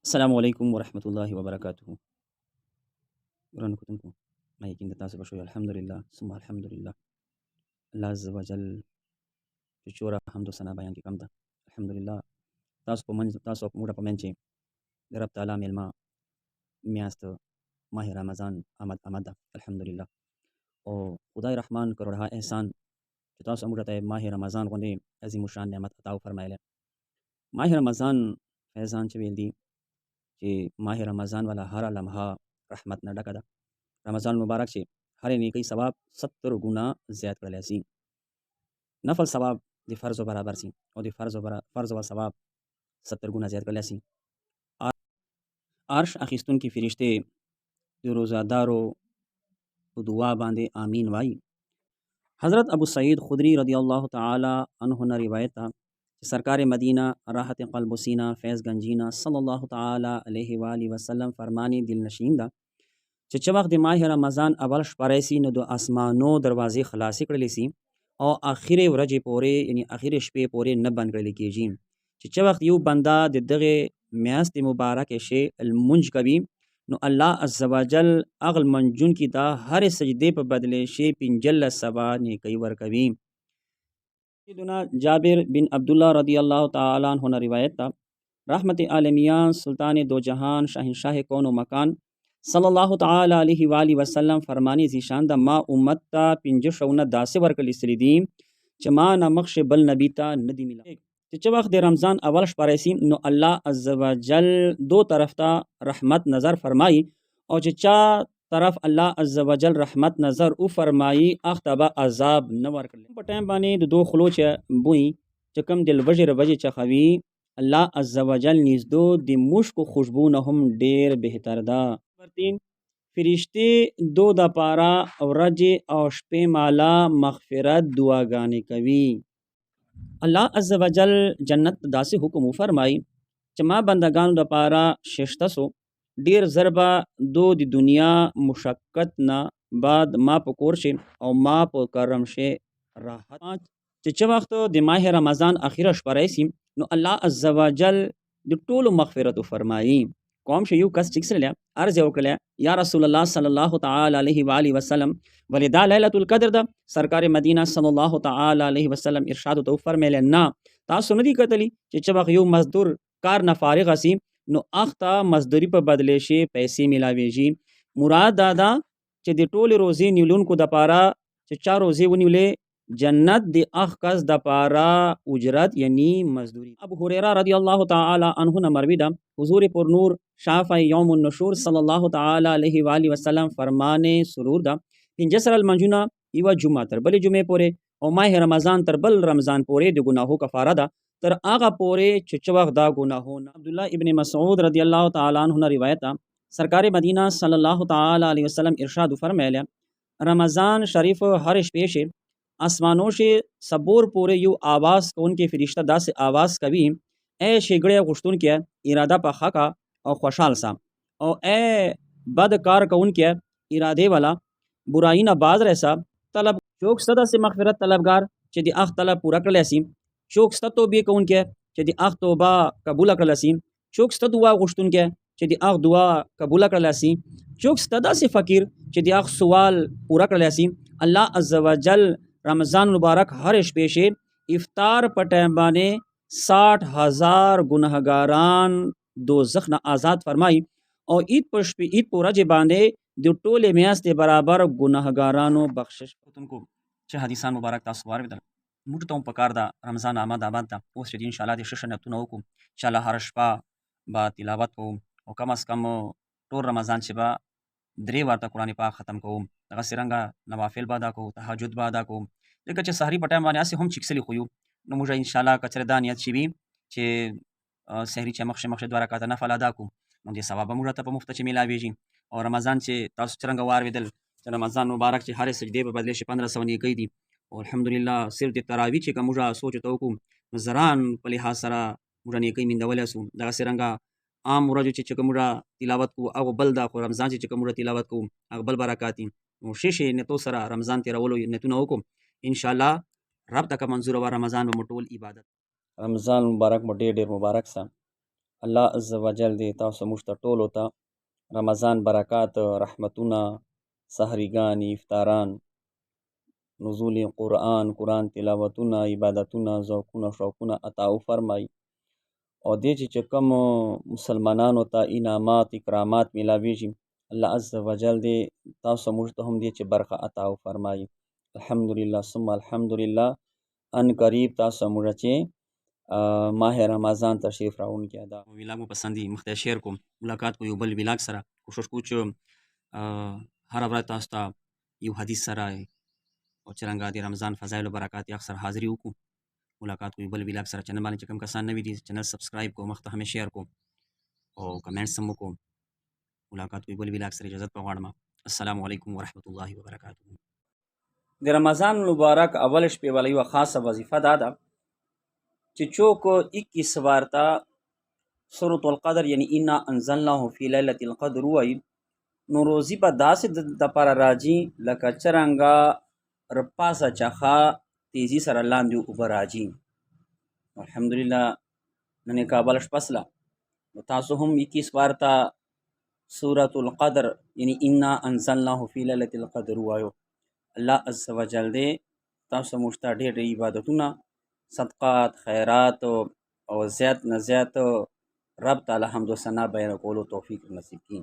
السلام علیکم ورحمۃ اللہ وبرکاتہ. ورانه کتونکو ما یقین د تاسو بشوي الحمدلله ثم الحمدلله. الله عز وجل چې چوره حمد و ثنا بیان کې کم ده. الحمدلله تاسو په موږ په من چې د رب تعالی میلمه میاشت ماه رمضان آمد ده. الحمدلله او خدای رحمان کروڑها احسان چې تاسو موږ ته ماه رمضان غوندې عظیم الشان نعمت عطا فرمایله. ماه رمضان فیضان چې ویل دي چې ماه رمضان والا هر لمحه رحمت نه ډکه ده. رمضان مبارک چې هر نیکی ثواب 70 گنا زیات کړلی سي. نفل ثواب د فرض برابر سي او د فرض او ثواب 70 گنا زیات کړلی سي. عرش اخیستونکي فرشتې د روزادارو په دعا باندې آمین وایي. حضرت ابو سعید خدری رضی الله تعالی عنہ نے روایت تھا کہ سرکار مدینہ راحت قلب و سینہ فیض گنجینہ صلی اللہ تعالی علیہ وآلہ وسلم فرمانی دل نشین ده چې چې وخت د ماه رمضان اول شپه راشي نو د اسمانو دروازې خلاصې کړلی سي او اخرې ورځې پورې یعنی اخرې شپې پورې نه بند کړلی کېږي. چې وخت یو بنده د دغه میاشتې مبارکې شی المنج کوي نو الله عز وجل اغل منجون کی دا هر سجدے په بدلې شی 15 سبا نیکی ورکوي. سیدنا جابر بن عبداللہ رضی اللہ تعالی عنہ نے روایت تھا رحمت عالمیان سلطان دو جہان شاہنشاہ کون و مکان صلی الله تعالی علیه و آله وسلم فرمانی زیشان دا ما امت تا 15 شونه داسې ورکړل سری دي چې ما نه مخش بل نبی تا ندی ملا. چې وخت د رمضان اول شپه راشي نو الله عز وجل دو طرف ته رحمت نظر فرمایي او چې چا طرف الله عز وجل رحمت نظر او فرمایي اختبا عذاب نه ورکړل. په ټیم باندې د دو خلو چې بوئی چې کم دل وجر وجه چخوي الله عز وجل نږدو د مشک خوشبو نه هم ډیر بهتر ده. فرشتې دو د پارا ورځې او شپې مالا مغفرت دعاګانې کوي. الله عز وجل جنت داسې حکم فرمای چې ما بندگانو د پارا ششته سو ډیر ضربه دو د دنیا مشقت نه بعد ما په کور شي او ما په کرم شي راحت. چې وخت د ماه رمضان اخیره شپه راشي نو الله عز وجل د ټولو مغفرت فرمایي. قوم شي یو کس چې سره عرض وکړه یا رسول الله صلی الله تعالی علیه و آله وسلم ولدا ليله القدر ده. سرکار مدینہ صلی الله تعالی علیه وسلم ارشاد تو فرمایله نه تاسو ندی کتلی چې وخت یو مزدور کار نه فارغ اسی نو اخته مزدوری په بدلې شي پیسې ملاويږي. مراد دادا چې د ټوله روزي نیولونکو د پاره چې 4 روزي ونیولې جنت دی اخ کس د پارا اجرت یعنی مزدوری. ابو هريره رضی الله تعالی عنہ نے مروی دا حضور پر نور شافع یوم النشور صلی الله تعالی علیہ وآلہ وسلم فرمانے سرور دا پنجسر المنجونا ایوا جمعه تر بل جمعه پورې او ماه رمضان تر بل رمضان پورې د گناهو کفاره ده تر هغه پورې چې وخت دا گناهونه. عبدالله ابن مسعود رضی الله تعالی عنہ نے روایت سرکار مدینہ صلی الله تعالی علیہ وسلم ارشاد فرمایله رمضان شریف ہر شپې شي آسمانوں سے صبور پورے یو آواز کون کے فرشتہ دا سے آواز کبھی اے شگڑے غشتون کیا ارادہ پا خاکا او خوشحال سا او اے بد کار کون کیا ارادے والا برائی نہ باز رہسا طلب چوک صدا سے مغفرت طلبگار چہ دی اخ طلب پورا کر لیسی چوک صدا تو بھی کون کیا چہ دی اخ توبہ قبول کر لیسی چوک صدا دعا غشتون کیا چہ دی اخ دعا قبول کر لیسی چوک صدا سے فقیر چہ دی اخ سوال پورا کر لیسی. اللہ عز وجل رمضان مبارک ہر شپیشے افطار پر ٹائم بانے 60,000 گناہگاران دوزخ نہ آزاد فرمائی اور عید پر رجے باندے دو ټولې میاشتې برابر گناہگارانو بخشش. کو چې حدیثان مبارک تاسو واورېدل موږ ته هم پکار ده رمضان آمد ده اوس چې ان شاء الله د ښه نیتونه وکړو ان شاء الله هر شپه به تلاوت کوو او کم از کم ټول رمضان چې به 3 وارته قرآن پاک ختم کوو دغه څرنګه نوافل به ادا کوو تهجد به ادا کوو ځکه چې سحري په ټایم باندې هسې هم چیکسلی خو یو نو موږ ان شاء الله که چېرې دا نیت شي وي چې سحري چې مخکې 2 رکعته نفل ادا کړو نو دې ثواب به موږ ته په مفته چې میلاویږي. او رمضان چې تاسو څرنګه واورېدل چې رمضان مبارک چې هرې سجدې په بدلې شي 1500 نیکۍ دي او الحمدلله صرف د تراویح چې که موږ سوچ ته وکړو نو زران په لحاظ سره موږ نیکۍ میندولی سو. دغه څرنګه عام ورځو چې موږ تلاوت کوو هغه بل ده خو رمضان چې موږ تلاوت کوو هغه بل برکات دي. نو شیشې نیتو سره رمضان تېرولو نیتونه وکړو ان شاء الله رب تک منظور و رمضان و مټول عبادت. رمضان مبارک مو ډېر مبارک سه. الله عز وجل دې تاسو موږ ته ټولو ته رمضان برکات، رحمتونه، سحریګانې، افطاران، نزول قرآن تلاوتونه، عبادتونه، ذوقونه، شوقونه عطا وفرمایي، او دې چې کوم مسلمانانو ته انعامات اکرامات میلاویږي، الله عز وجل دې تاسو موږ ته هم دې چې برخه عطا وفرمایي. الحمدلله ثم الحمدلله. ان قریب تاسو موږ چې ماه رمضان تشریف راوړونکي ادا ویلاګ مو پسندي مخته شیر کوم ملاقات کو یو بل ویلاګ سره کوشش کو چې هر ورځ تاسو ته یو حدیث سره او چرنګا دی رمضان فضایل او برکات اکثر حاضری وکړو. ملاقات کو یو بل ویلاګ سره چینل باندې کوم کسان نوی دي چینل سبسکرایب کو مخته هم شیر کو او کمنټس هم وکړو. ملاقات کو یو بل ویلاګ سره اجازه پغواړم. السلام علیکم ورحمت الله وبرکاته. د رمضان مبارک اول شپې والا یو خاصه وظیفه دا ده چې څوک 21 وارتا سورۃ القدر یعنی انا انزلناه فی لیلۃ القدر وایي نو روزي به داسې د پر راځي لکه چرنګا رپاسه چخا تیزی سره لاندې اوبه راځي. الحمدلله نن کابل شپسله تاسو هم 21 وارتا سورۃ القدر یعنی انا انزلناه فی لیلۃ القدر وایو. الله عز وجل دې تاسو موږ ته ډېر عبادتونه، صدقات، خیرات او زیات نه زیات رب تعالی حمد و ثنا بیان کولو توفیق نصیب کړي.